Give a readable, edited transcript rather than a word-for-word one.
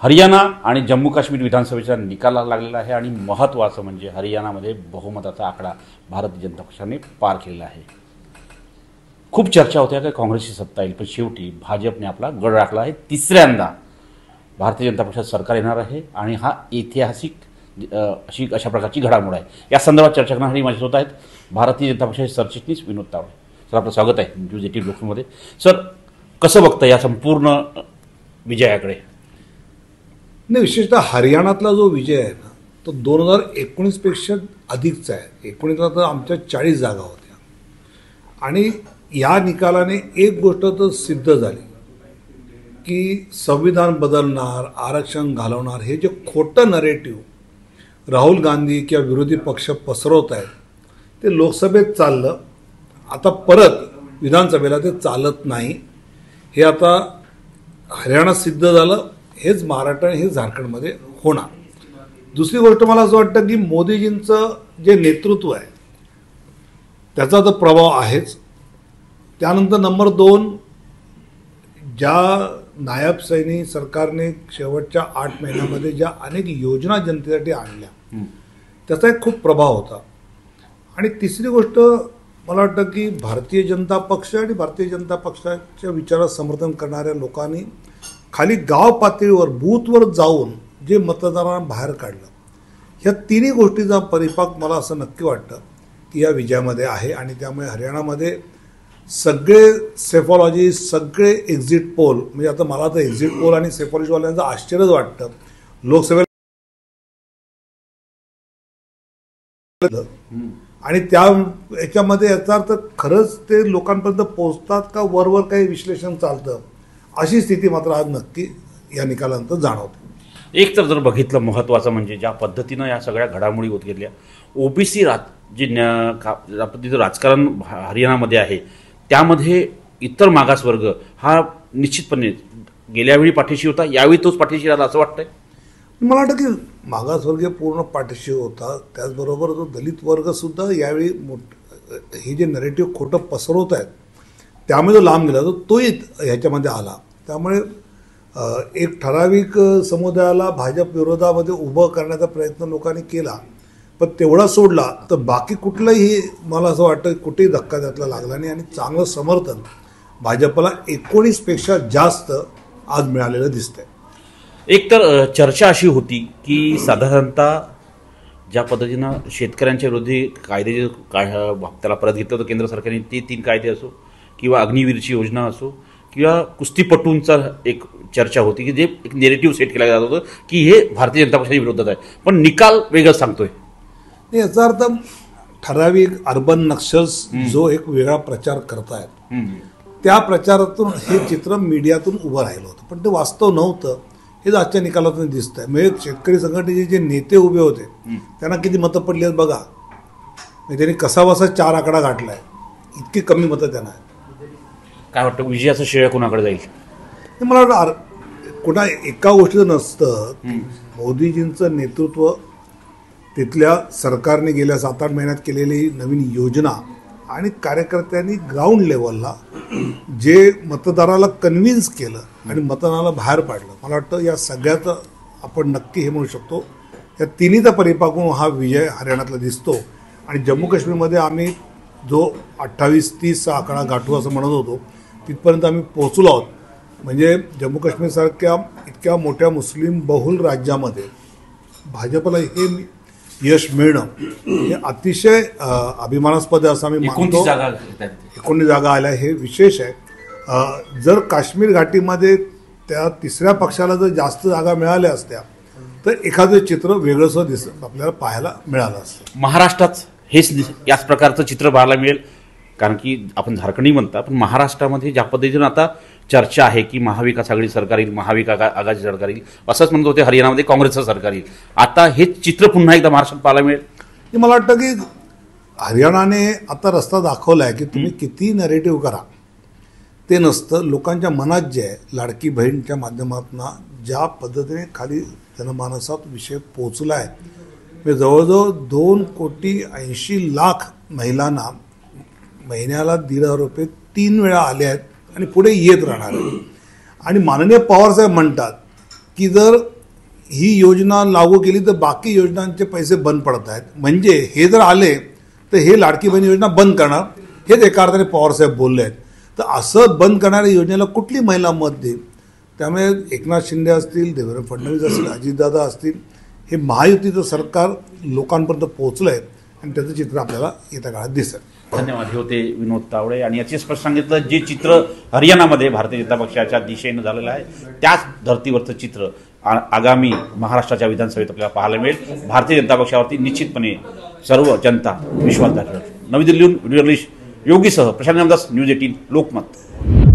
हरियाणा आणि जम्मू काश्मीर विधानसभेचा निकाल लागलेला आहे आणि महत्त्वाचं म्हणजे हरियाणामध्ये बहुमताचा आकडा भारतीय जनता पक्षाने पार केलेला आहे। खूप चर्चा होत्या की काँग्रेसची सत्ता येईल, पण शेवटी भाजपने आपला गड राखला आहे। तिसऱ्यांदा भारतीय जनता पक्षाचं सरकार येणार आहे आणि हा ऐतिहासिक अशा प्रकारची घडामोड आहे। या संदर्भात चर्चा करण्यासाठी माझ्यासोबत आहेत भारतीय जनता पक्षाचे सरचिटणीस विनोद तावडे। सर, आपलं स्वागत आहे न्यूज 18 लोकमध्ये। सर, कसं बघता या संपूर्ण विजयाकडे? नाही, विशेषतः हरियाणातला जो विजय आहे ना, तो 2019 पेक्षा अधिकचा आहे। 19ला तर आमच्या 40 जागा होत्या आणि या निकालाने एक गोष्ट तर सिद्ध झाली की संविधान बदलणार, आरक्षण घालवणार हे जे खोटं नरेटिव्ह राहुल गांधी किंवा विरोधी पक्ष पसरवत आहेत ते लोकसभेत चाललं, आता परत विधानसभेला ते चालत नाही। हे आता हरियाणात सिद्ध झालं, हेच महाराष्ट्र आणि हेच झारखंडमध्ये होणार। दुसरी गोष्ट मला असं वाटतं की मोदीजींचं जे नेतृत्व आहे त्याचा तर प्रभाव आहेच। त्यानंतर नंबर 2, ज्या नायब सैनी सरकारने शेवटच्या 8 महिन्यामध्ये ज्या अनेक योजना जनतेसाठी आणल्या त्याचा एक खूप प्रभाव होता। आणि तिसरी गोष्ट मला वाटतं की भारतीय जनता पक्ष आणि भारतीय जनता पक्षाच्या विचारात समर्थन करणाऱ्या लोकांनी खाली गाव पातळीवर बूथवर जाऊन जे मतदारांना बाहेर काढलं, ह्या तिन्ही गोष्टीचा परिपाक मला असं नक्की वाटतं की या विजयामध्ये आहे। आणि त्यामुळे हरियाणामध्ये सगळे सेफॉलॉजी, सगळे एक्झिट पोल, म्हणजे आता मला तर एक्झिट पोल आणि सेफॉलॉजीवाल्यांचं आश्चर्यच वाटतं। लोकसभेला आणि त्या याच्यामध्ये याचा अर्थ खरंच ते लोकांपर्यंत पोहोचतात का, वरवर काही विश्लेषण चालतं, अशी स्थिती मात्र आज नक्की या निकालानंतर जाणवते। एक तर जर बघितलं महत्त्वाचं म्हणजे ज्या पद्धतीनं या सगळ्या घडामोडी होत गेल्या, ओबीसी जे राजकारण हरियाणामध्ये आहे त्यामध्ये इतर मागासवर्ग हा निश्चितपणे गेल्यावेळी पाठीशी होता, यावेळी तोच पाठीशी राहिला असं वाटतंय। मला वाटतं की मागासवर्गीय पूर्ण पाठीशी होता, त्याचबरोबर जो दलित वर्गसुद्धा यावेळी हे जे नरेटिव्ह खोटं पसरवत आहेत त्यामुळे जो लांब गेला तो ह्याच्यामध्ये आला। त्यामुळे एक ठराविक समुदायाला भाजप विरोधामध्ये उभं करण्याचा प्रयत्न लोकांनी केला, पण तेवढा सोडला तर बाकी कुठलंही मला असं वाटतं कुठेही धक्का त्यातला लागला नाही आणि चांगलं समर्थन भाजपला 19 पेक्षा जास्त आज मिळालेलं दिसतंय। एक तर चर्चा अशी होती की साधारणतः ज्या पद्धतीनं शेतकऱ्यांच्या विरोधी कायदे जे त्याला परत घेतलं होतं केंद्र सरकारने, ते 3 कायदे असो किंवा अग्निवीरची योजना असो किंवा कुस्तीपटूंचा एक चर्चा होती की जे एक नेरेटिव्ह सेट केलं जात होतं की हे भारतीय जनता पक्षाच्या विरोधात आहे, पण निकाल वेगळं सांगतोय। याचा अर्थ ठराविक अर्बन नक्षल्स जो एक वेगळा प्रचार करतायत त्या प्रचारातून हे चित्र मीडियातून उभं राहिलं होतं, पण ते वास्तव नव्हतं हे आजच्या निकालातून दिसतंय। म्हणजे शेतकरी संघटनेचे जे नेते उभे होते त्यांना किती मतं पडली आहेत बघा, म्हणजे त्यांनी कसाबसा 4 आकडा गाठलाय, इतकी कमी मतं त्यांना आहेत। काय वाटतं विजयाचं श्रेय कोणाकडे जाईल? मला वाटतं कुठं एका गोष्टीचं नसतं, मोदीजींचं नेतृत्व, तिथल्या सरकारने गेल्या 7-8 महिन्यात केलेली नवीन योजना आणि कार्यकर्त्यांनी ग्राउंड लेवलला जे मतदाराला कन्व्हिन्स केलं आणि मतदाराला बाहेर पाडलं, मला वाटतं या सगळ्याचं आपण नक्की हे म्हणू शकतो या तिन्हीचा परिपाक म्हणून हा विजय हरियाणातला दिसतो। आणि जम्मू काश्मीरमध्ये आम्ही जो 28-30 आकडा गाठू असं म्हणत होतो तिथपर्यंत आम्ही पोहोचलो आहोत। म्हणजे जम्मू काश्मीरसारख्या इतक्या मोठ्या मुस्लिम बहुल राज्यामध्ये भाजपला हे यश मिळणं हे अतिशय अभिमानास्पद आहे असं आम्ही मानतो। 19 जागा आल्या हे विशेष आहे। जर काश्मीर घाटीमध्ये त्या तिसऱ्या पक्षाला जर जास्त जागा मिळाल्या असत्या तर एखादं चित्र वेगळंसं आपल्याला पाहायला मिळालं असतं। महाराष्ट्रात हेच याच प्रकारचं चित्र पाहायला मिळेल, कारण की आपण झारखंडी म्हणता, पण महाराष्ट्रामध्ये ज्या पद्धतीनं आता चर्चा आहे की महाविकास आघाडी सरकार येईल, महाविकास आघाडी सरकार येईल, असंच म्हणत होते हरियाणामध्ये काँग्रेसचं सरकार येईल, आता हेच चित्र पुन्हा एकदा महाराष्ट्रात पाहायला मिळेल। मला वाटतं की हरियाणाने आता रस्ता दाखवला आहे की तुम्ही किती नरेटिव्ह करा ते नसतं, लोकांच्या मनात जे आहे लाडकी बहीणच्या माध्यमातून ज्या पद्धतीने खाली जनमानसात विषय पोचला आहे, म्हणजे जवळजवळ 2,80,00,000 महिलांना महिन्याला 1,500 रुपये 3 वेळा आले आहेत आणि पुढे येत राहणार आहे। आणि माननीय पवारसाहेब म्हणतात की जर ही योजना लागू केली तर बाकी योजनांचे पैसे बंद पडत आहेत, म्हणजे हे जर आले तर हे लाडकी बहीण योजना बंद करणार, हेच एका अर्थाने पवारसाहेब बोलले आहेत. तर असं बंद करणाऱ्या योजनेला कुठली महिला मत देईल? त्यामुळे एकनाथ शिंदे असतील, देवेंद्र फडणवीस असतील, अजितदादा असतील, हे महायुतीचं सरकार लोकांपर्यंत पोहोचलं आहे आणि त्याचं चित्र आपल्याला येत्या काळात दिसेल. धन्यवाद. हे होते विनोद तावडे आणि याचे स्पष्ट सांगितलं, जे चित्र हरियाणामध्ये भारतीय जनता पक्षाच्या दिशेनं झालेलं आहे त्याच धर्तीवरचं चित्र आगामी महाराष्ट्राच्या विधानसभेत आपल्याला पाहायला मिळेल. भारतीय जनता पक्षावरती निश्चितपणे सर्व जनता विश्वास दाखवेल. नवी दिल्लीहून व्हिडिओ जर्नलिस्ट योगीसह प्रशांत रामदास, न्यूज 18 लोकमत.